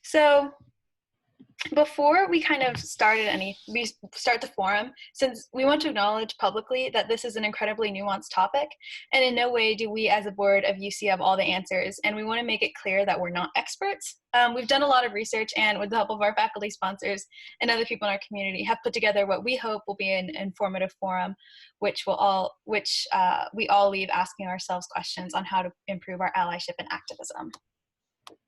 So before we start the forum, since we want to acknowledge publicly that this is an incredibly nuanced topic, and in no way do we as a board of UC have all the answers, and we want to make it clear that we're not experts. We've done a lot of research, and with the help of our faculty sponsors and other people in our community, have put together what we hope will be an informative forum, which we all leave asking ourselves questions on how to improve our allyship and activism.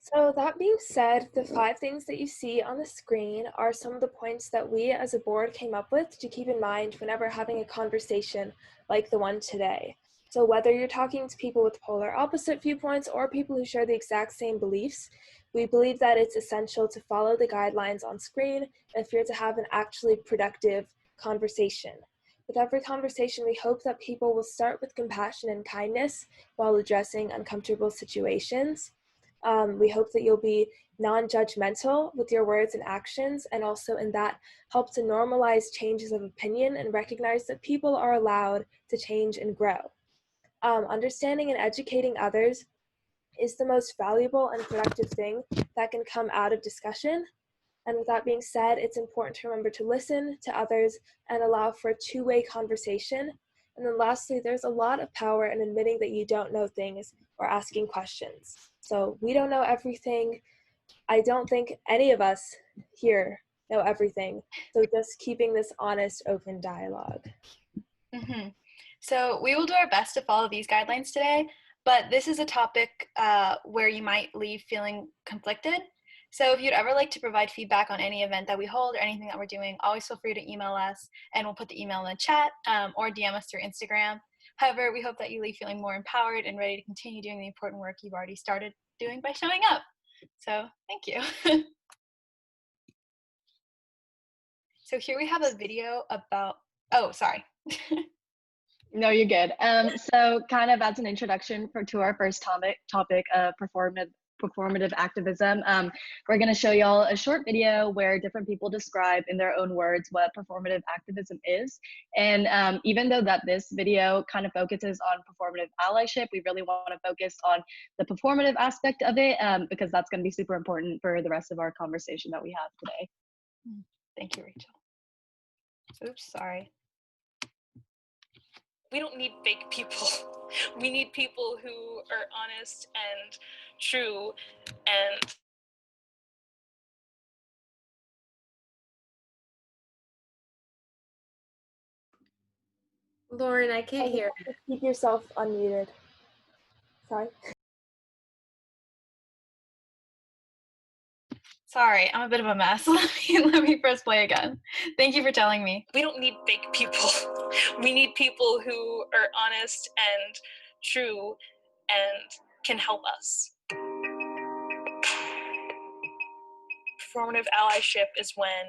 So that being said, the 5 things that you see on the screen are some of the points that we as a board came up with to keep in mind whenever having a conversation like the one today. So whether you're talking to people with polar opposite viewpoints or people who share the exact same beliefs, we believe that it's essential to follow the guidelines on screen and if you're to have an actually productive conversation. With every conversation, we hope that people will start with compassion and kindness while addressing uncomfortable situations. We hope that you'll be non-judgmental with your words and actions, and also in that help to normalize changes of opinion and recognize that people are allowed to change and grow. Understanding and educating others is the most valuable and productive thing that can come out of discussion. And with that being said, it's important to remember to listen to others and allow for a two-way conversation. And then lastly, there's a lot of power in admitting that you don't know things or asking questions. So we don't know everything. I don't think any of us here know everything. So just keeping this honest, open dialogue. Mm-hmm. So we will do our best to follow these guidelines today, but this is a topic where you might leave feeling conflicted. So if you'd ever like to provide feedback on any event that we hold or anything that we're doing, always feel free to email us, and we'll put the email in the chat or DM us through Instagram. However, we hope that you leave feeling more empowered and ready to continue doing the important work you've already started doing by showing up. So thank you. So here we have a video about, oh, sorry. No, you're good. So kind of as an introduction to our first topic, performative activism, we're going to show y'all a short video where different people describe in their own words what performative activism is. And even though that this video kind of focuses on performative allyship, we really want to focus on the performative aspect of it because that's going to be super important for the rest of our conversation that we have today. Thank you, Rachel. Oops, sorry. We don't need fake people. We need people who are honest and true and Lauren, I can't hear. Keep yourself unmuted. Sorry. Sorry, I'm a bit of a mess. Let me press play again. Thank you for telling me. We don't need fake people. We need people who are honest and true and can help us. Performative allyship is when,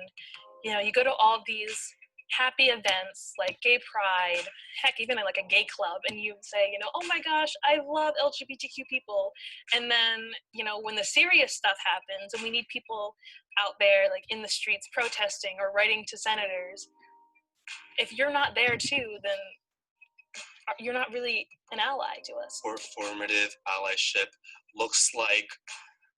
you go to all these happy events like gay pride, heck, even like a gay club, and you say, oh my gosh, I love LGBTQ people. And then, when the serious stuff happens and we need people out there like in the streets protesting or writing to senators, if you're not there too, then you're not really an ally to us. Performative allyship looks like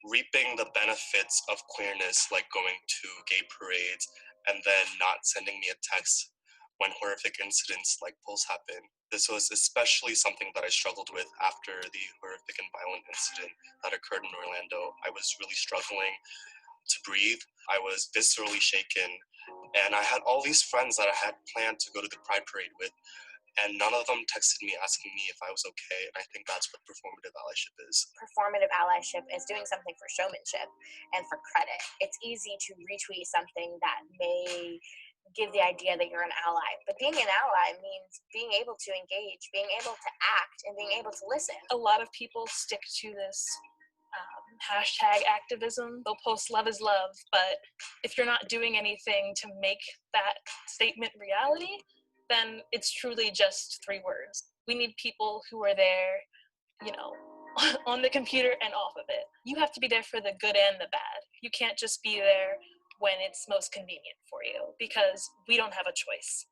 reaping the benefits of queerness, like going to gay parades and then not sending me a text when horrific incidents like polls happen. This was especially something that I struggled with after the horrific and violent incident that occurred in Orlando. I was really struggling to breathe. I was viscerally shaken, and I had all these friends that I had planned to go to the Pride Parade with, and none of them texted me asking me if I was okay, and I think that's what performative allyship is. Performative allyship is doing something for showmanship and for credit. It's easy to retweet something that may give the idea that you're an ally, but being an ally means being able to engage, being able to act, and being able to listen. A lot of people stick to this hashtag activism. They'll post love is love, but if you're not doing anything to make that statement reality, then it's truly just 3 words. We need people who are there, on the computer and off of it. You have to be there for the good and the bad. You can't just be there when it's most convenient for you, because we don't have a choice.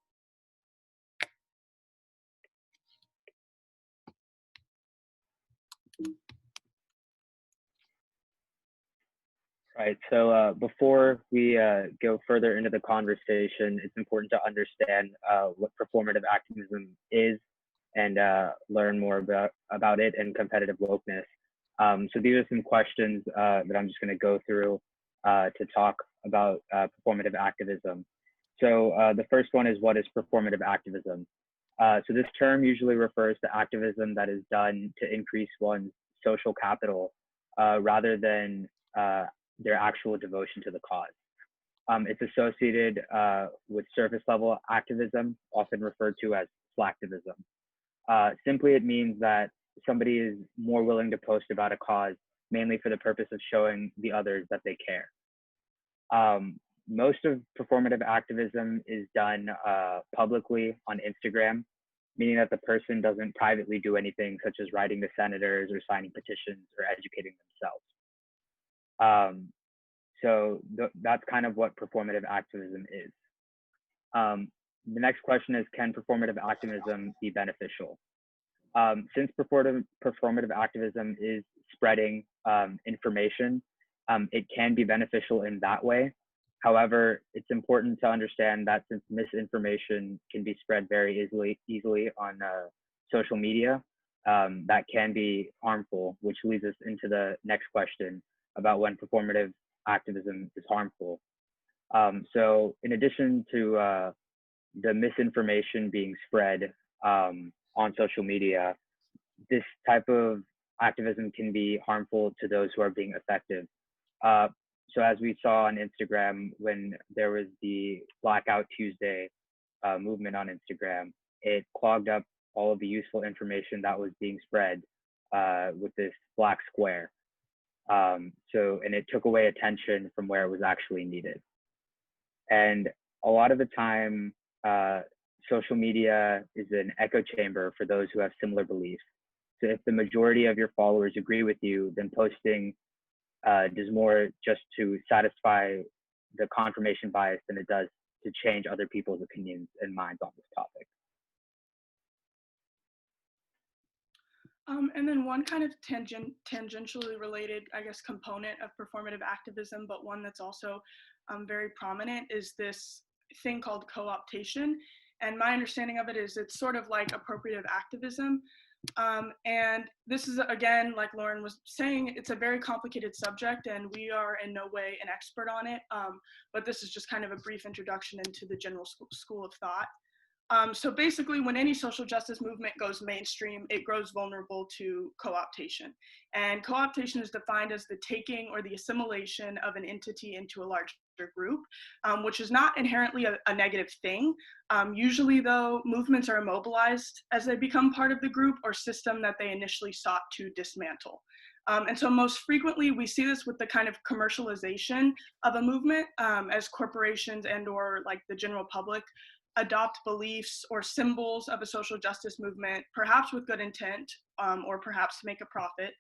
Right. So before we go further into the conversation, it's important to understand what performative activism is and learn more about it and competitive wokeness. So these are some questions that I'm just going to go through to talk about performative activism. So the first one is, what is performative activism? So this term usually refers to activism that is done to increase one's social capital rather than their actual devotion to the cause. It's associated with surface level activism, often referred to as slacktivism. Simply, it means that somebody is more willing to post about a cause, mainly for the purpose of showing the others that they care. Most of performative activism is done publicly on Instagram, meaning that the person doesn't privately do anything such as writing to senators or signing petitions or educating themselves. So that's kind of what performative activism is. The next question is, can performative activism be beneficial? Since performative activism is spreading information, it can be beneficial in that way. However, it's important to understand that since misinformation can be spread very easily on social media, that can be harmful, which leads us into the next question about when performative activism is harmful. So in addition to the misinformation being spread on social media, this type of activism can be harmful to those who are being effective. So as we saw on Instagram, when there was the Blackout Tuesday movement on Instagram, it clogged up all of the useful information that was being spread with this black square. And it took away attention from where it was actually needed. And a lot of the time, social media is an echo chamber for those who have similar beliefs. So if the majority of your followers agree with you, then posting does more just to satisfy the confirmation bias than it does to change other people's opinions and minds on this topic. And then one kind of tangentially related, I guess, component of performative activism, but one that's also very prominent, is this thing called co-optation. And my understanding of it is it's sort of like appropriative activism. And this is, again, like Lauren was saying, it's a very complicated subject and we are in no way an expert on it. But this is just kind of a brief introduction into the general school of thought. So basically, when any social justice movement goes mainstream, it grows vulnerable to co-optation. And co-optation is defined as the taking or the assimilation of an entity into a larger group, which is not inherently a negative thing. Usually, though, movements are immobilized as they become part of the group or system that they initially sought to dismantle. And so most frequently, we see this with the kind of commercialization of a movement as corporations and or like the general public adopt beliefs or symbols of a social justice movement, perhaps with good intent, or perhaps to make a profit.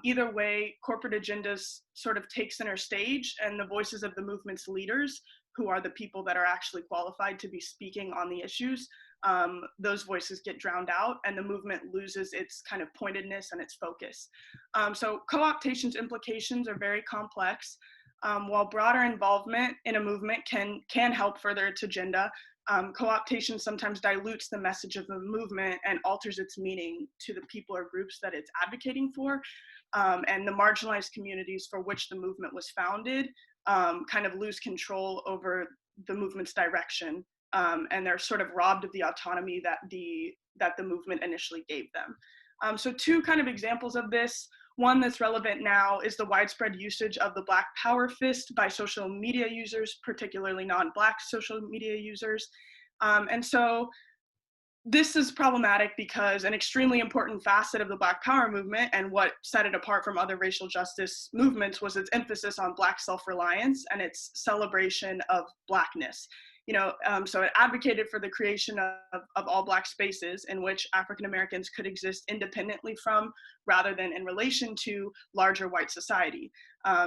Either way, corporate agendas sort of take center stage, and the voices of the movement's leaders, who are the people that are actually qualified to be speaking on the issues, those voices get drowned out and the movement loses its kind of pointedness and its focus. So co-optation's implications are very complex. While broader involvement in a movement can help further its agenda, co-optation sometimes dilutes the message of the movement and alters its meaning to the people or groups that it's advocating for. And the marginalized communities for which the movement was founded kind of lose control over the movement's direction. And they're sort of robbed of the autonomy that the movement initially gave them. So two kind of examples of this. One that's relevant now is the widespread usage of the Black Power fist by social media users, particularly non-Black social media users. And so this is problematic because an extremely important facet of the Black Power movement and what set it apart from other racial justice movements was its emphasis on Black self-reliance and its celebration of Blackness. So it advocated for the creation of all Black spaces in which African Americans could exist independently from, rather than in relation to, larger white society.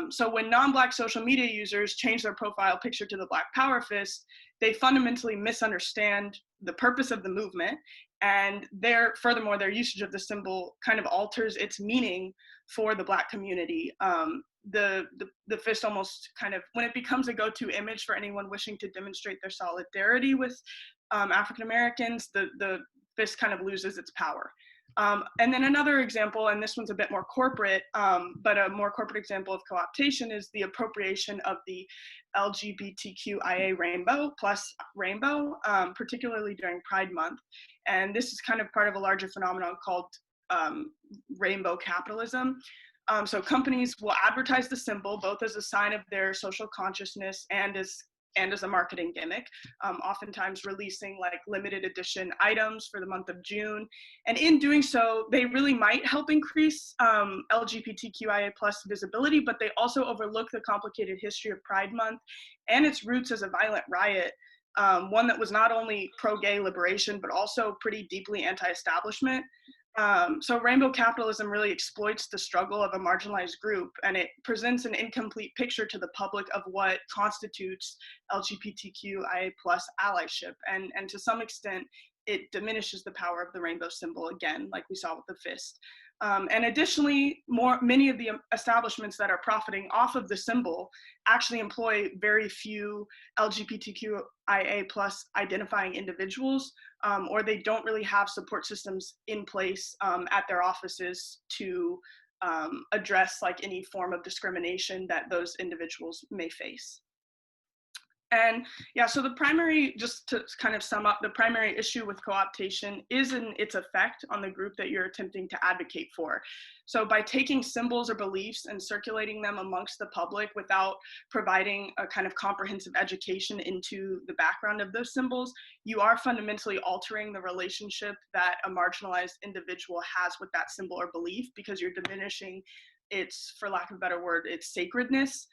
So when non-Black social media users change their profile picture to the Black Power fist, they fundamentally misunderstand the purpose of the movement And furthermore, their usage of the symbol kind of alters its meaning for the Black community. The fist almost kind of, when it becomes a go-to image for anyone wishing to demonstrate their solidarity with African Americans, the fist kind of loses its power. And then another example, and this one's a bit more corporate, but a more corporate example of co-optation is the appropriation of the LGBTQIA rainbow plus rainbow, particularly during Pride Month. And this is kind of part of a larger phenomenon called rainbow capitalism. So companies will advertise the symbol both as a sign of their social consciousness and as a marketing gimmick, oftentimes releasing like limited edition items for the month of June. And in doing so, they really might help increase LGBTQIA plus visibility, but they also overlook the complicated history of Pride Month and its roots as a violent riot, one that was not only pro-gay liberation, but also pretty deeply anti-establishment. So rainbow capitalism really exploits the struggle of a marginalized group, and it presents an incomplete picture to the public of what constitutes LGBTQIA plus allyship. And to some extent, it diminishes the power of the rainbow symbol again, like we saw with the fist. And additionally, many of the establishments that are profiting off of the symbol actually employ very few LGBTQIA plus identifying individuals, or they don't really have support systems in place at their offices to address like any form of discrimination that those individuals may face. And yeah, so the primary, just to kind of sum up, the primary issue with co-optation is in its effect on the group that you're attempting to advocate for. So by taking symbols or beliefs and circulating them amongst the public without providing a kind of comprehensive education into the background of those symbols, you are fundamentally altering the relationship that a marginalized individual has with that symbol or belief, because you're diminishing its, for lack of a better word, its sacredness.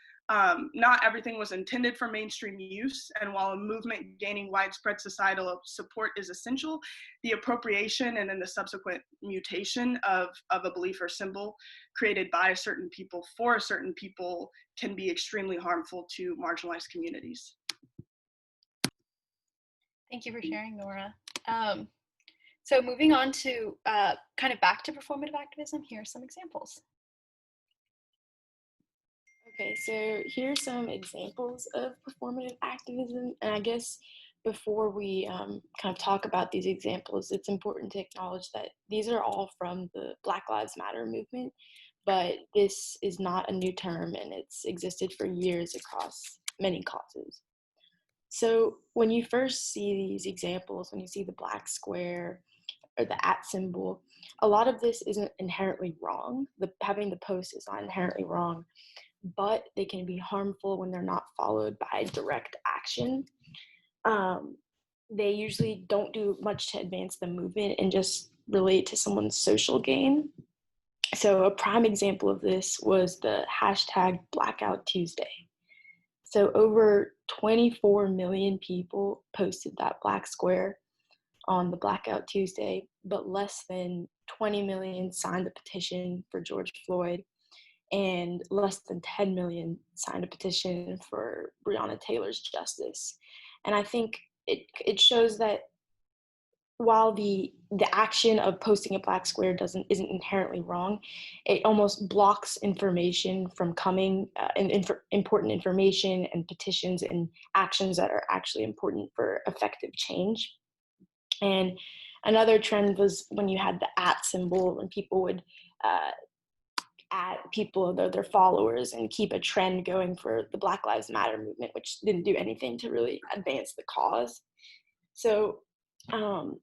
Not everything was intended for mainstream use, and while a movement gaining widespread societal support is essential, the appropriation and then the subsequent mutation of a belief or symbol created by a certain people for a certain people can be extremely harmful to marginalized communities. Thank you for sharing, Nora. So moving on to kind of back to performative activism, here are some examples. Okay, so here are some examples of performative activism, and I guess before we kind of talk about these examples, it's important to acknowledge that these are all from the Black Lives Matter movement, but this is not a new term, and it's existed for years across many causes. So when you first see these examples, when you see the black square or the @ symbol, a lot of this isn't inherently wrong. Having the post is not inherently wrong, but they can be harmful when they're not followed by direct action. They usually don't do much to advance the movement and just relate to someone's social gain. So a prime example of this was the hashtag Blackout Tuesday. So over 24 million people posted that black square on the Blackout Tuesday, but less than 20 million signed the petition for George Floyd, and less than 10 million signed a petition for Breonna Taylor's justice. And I think it shows that while the action of posting a black square isn't inherently wrong, it almost blocks information from coming, important information and petitions and actions that are actually important for effective change. And another trend was when you had the @ symbol, when people would at people, their followers, and keep a trend going for the Black Lives Matter movement, which didn't do anything to really advance the cause. So, and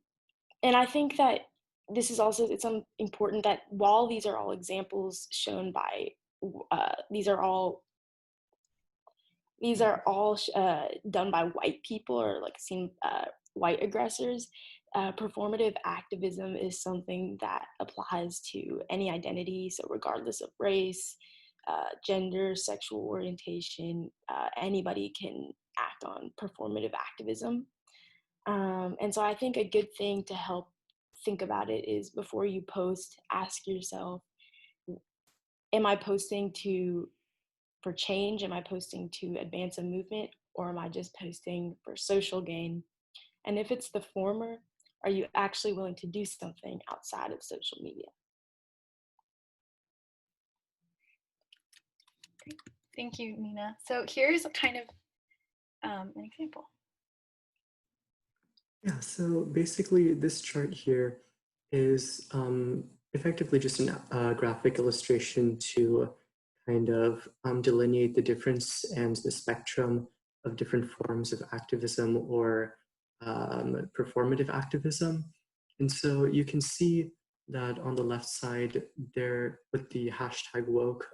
I think that this is also, it's important that while these are all examples shown by, these are all done by white people, or like seen white aggressors, performative activism is something that applies to any identity. So regardless of race, gender, sexual orientation, anybody can act on performative activism. And so I think a good thing to help think about it is, before you post, ask yourself, am I posting for change? Am I posting to advance a movement? Or am I just posting for social gain? And if it's the former, Are you actually willing to do something outside of social media? Great. Thank you, Nina. So here's kind of an example. Yeah, so basically this chart here is effectively just a graphic illustration to kind of delineate the difference and the spectrum of different forms of activism or performative activism. And so you can see that on the left side there with the hashtag woke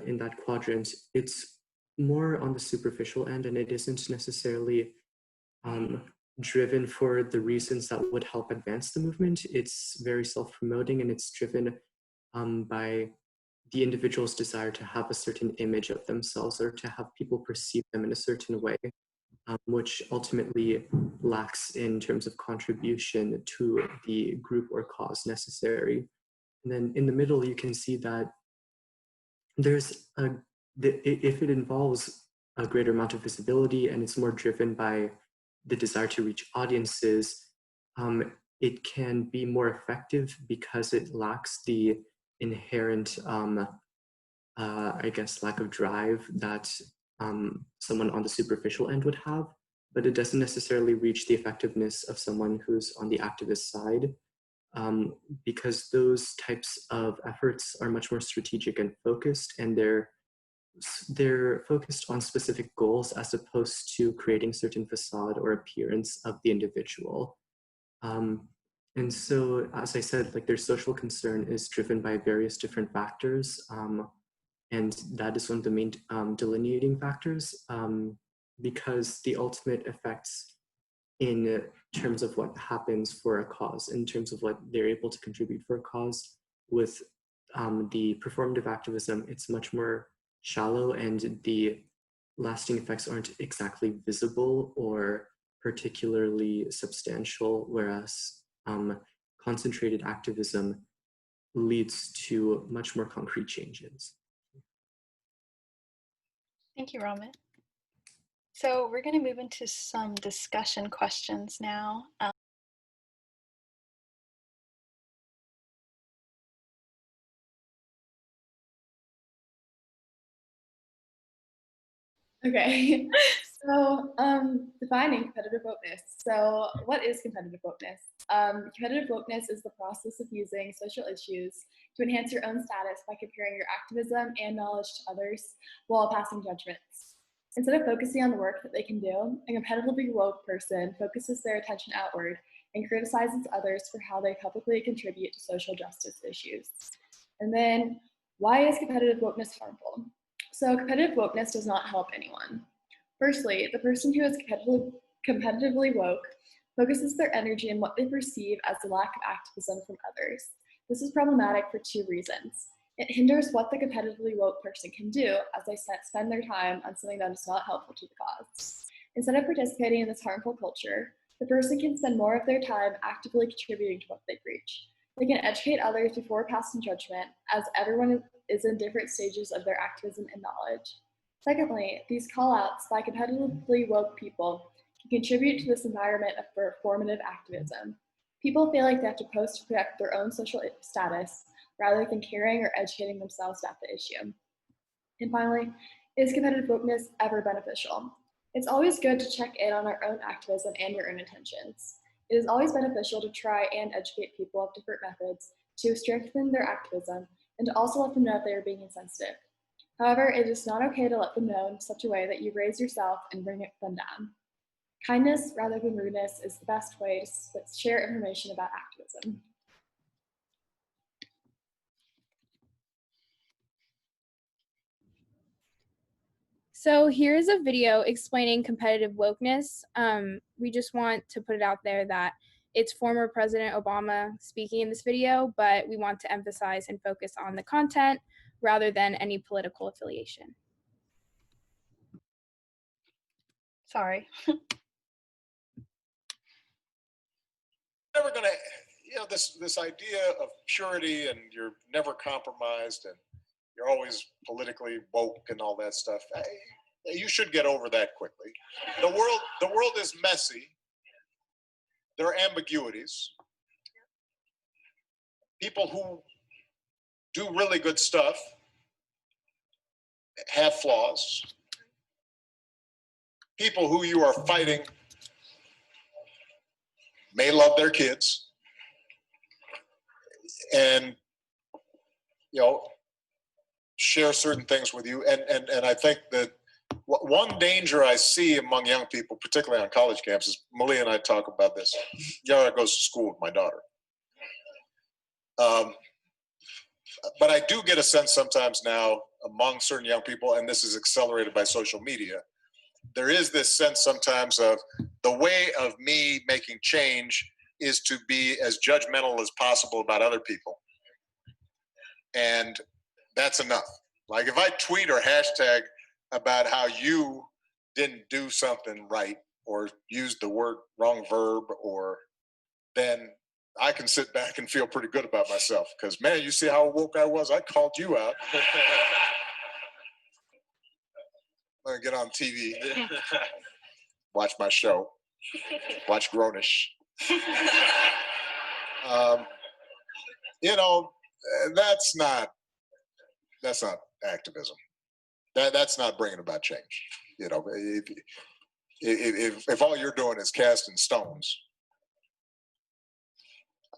in that quadrant, it's more on the superficial end and it isn't necessarily driven for the reasons that would help advance the movement. It's very self-promoting and it's driven by the individual's desire to have a certain image of themselves or to have people perceive them in a certain way, which ultimately lacks in terms of contribution to the group or cause necessary. And then in the middle, you can see that there's if it involves a greater amount of visibility and it's more driven by the desire to reach audiences, it can be more effective because it lacks the inherent, I guess, lack of drive that someone on the superficial end would have, but it doesn't necessarily reach the effectiveness of someone who's on the activist side, because those types of efforts are much more strategic and focused, and they're focused on specific goals as opposed to creating certain facade or appearance of the individual. And so, as I said, like their social concern is driven by various different factors, and that is one of the main delineating factors, because the ultimate effects in terms of what happens for a cause, in terms of what they're able to contribute for a cause. With the performative activism, it's much more shallow and the lasting effects aren't exactly visible or particularly substantial, whereas concentrated activism leads to much more concrete changes. Thank you, Roman. So we're going to move into some discussion questions now. Okay, so defining competitive wokeness. So what is competitive wokeness? Competitive wokeness is the process of using social issues to enhance your own status by comparing your activism and knowledge to others while passing judgments. Instead of focusing on the work that they can do, a competitively woke person focuses their attention outward and criticizes others for how they publicly contribute to social justice issues. And then, why is competitive wokeness harmful? So competitive wokeness does not help anyone. Firstly, the person who is competitively woke focuses their energy on what they perceive as the lack of activism from others. This is problematic for two reasons. It hinders what the competitively woke person can do as they spend their time on something that is not helpful to the cause. Instead of participating in this harmful culture, the person can spend more of their time actively contributing to what they preach. They can educate others before passing judgment, as everyone is in different stages of their activism and knowledge. Secondly, these call-outs by competitively woke people can contribute to this environment of performative activism. People feel like they have to post to protect their own social status rather than caring or educating themselves about the issue. And finally, is competitive wokeness ever beneficial? It's always good to check in on our own activism and your own intentions. It is always beneficial to try and educate people of different methods to strengthen their activism and to also let them know if they are being insensitive. However, it is not okay to let them know in such a way that you raise yourself and bring them down. Kindness rather than rudeness is the best way to share information about activism. So here's a video explaining competitive wokeness. We just want to put it out there that it's former President Obama speaking in this video, but we want to emphasize and focus on the content rather than any political affiliation. Sorry. Never gonna, this idea of purity and you're never compromised and you're always politically woke and all that stuff. You should get over that quickly. The world is messy, there are ambiguities. People who do really good stuff have flaws. People who you are fighting may love their kids and, you know, share certain things with you. And I think that one danger I see among young people, particularly on college campuses, Malia and I talk about this. Yara goes to school with my daughter. But I do get a sense sometimes now among certain young people, and this is accelerated by social media, there is this sense sometimes of the way of me making change is to be as judgmental as possible about other people. And that's enough. Like if I tweet or hashtag about how you didn't do something right or used the wrong verb, or then I can sit back and feel pretty good about myself because, man, you see how woke I was? I called you out. I'm gonna get on TV, watch my show, watch Grownish. You know, that's not activism. That's not bringing about change. You know, if all you're doing is casting stones,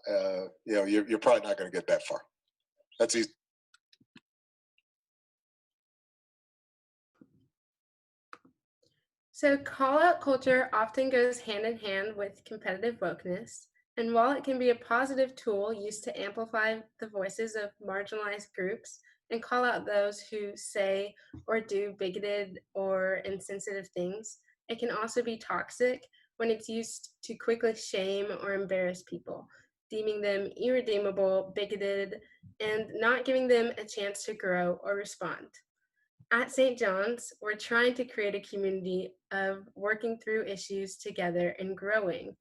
you know, you're probably not going to get that far. That's easy. So call-out culture often goes hand in hand with competitive wokeness, and while it can be a positive tool used to amplify the voices of marginalized groups and call out those who say or do bigoted or insensitive things, it can also be toxic when it's used to quickly shame or embarrass people, deeming them irredeemable, bigoted, and not giving them a chance to grow or respond. At St. John's, we're trying to create a community of working through issues together and growing.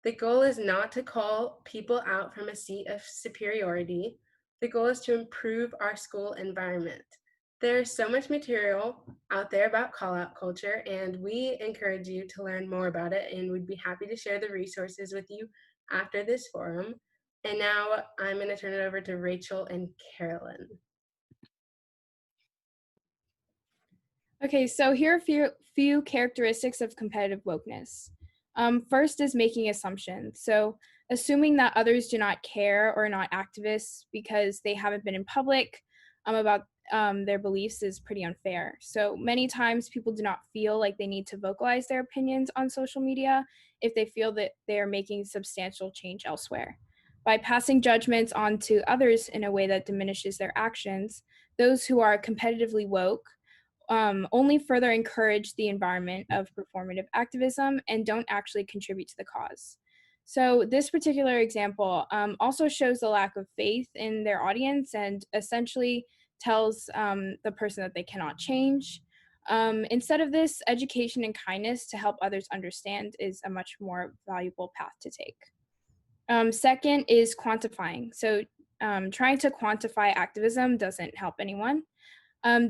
The goal is not to call people out from a seat of superiority. The goal is to improve our school environment. There's so much material out there about call-out culture, and we encourage you to learn more about it, and we'd be happy to share the resources with you after this forum. And now I'm going to turn it over to Rachel and Carolyn. Okay, so here are a few characteristics of competitive wokeness. First is making assumptions. So assuming that others do not care or are not activists because they haven't been in public about their beliefs is pretty unfair. So many times people do not feel like they need to vocalize their opinions on social media if they feel that they are making substantial change elsewhere. By passing judgments on to others in a way that diminishes their actions, those who are competitively woke only further encourage the environment of performative activism and don't actually contribute to the cause. So this particular example also shows the lack of faith in their audience and essentially tells the person that they cannot change. Instead of this, education and kindness to help others understand is a much more valuable path to take. Second is quantifying. So trying to quantify activism doesn't help anyone.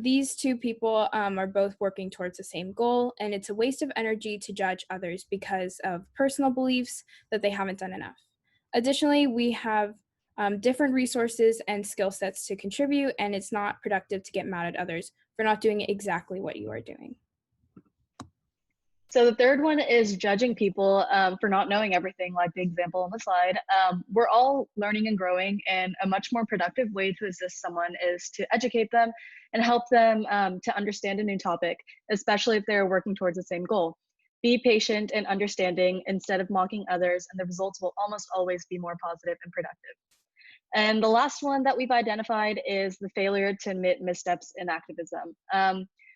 These two people are both working towards the same goal, and it's a waste of energy to judge others because of personal beliefs that they haven't done enough. Additionally, we have different resources and skill sets to contribute, and it's not productive to get mad at others for not doing exactly what you are doing. So the third one is judging people for not knowing everything, like the example on the slide. We're all learning and growing, and a much more productive way to assist someone is to educate them and help them to understand a new topic, especially if they're working towards the same goal. Be patient and understanding instead of mocking others, and the results will almost always be more positive and productive. And the last one that we've identified is the failure to admit missteps in activism.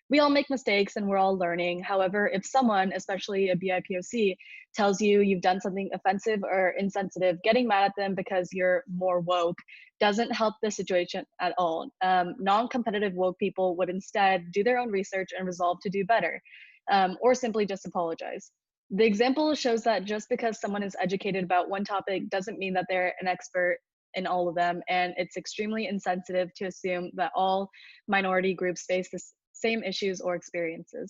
We all make mistakes and we're all learning. However, if someone, especially a BIPOC, tells you you've done something offensive or insensitive, getting mad at them because you're more woke doesn't help the situation at all. Non-competitive woke people would instead do their own research and resolve to do better, or simply just apologize. The example shows that just because someone is educated about one topic doesn't mean that they're an expert in all of them, and it's extremely insensitive to assume that all minority groups face the same issues or experiences.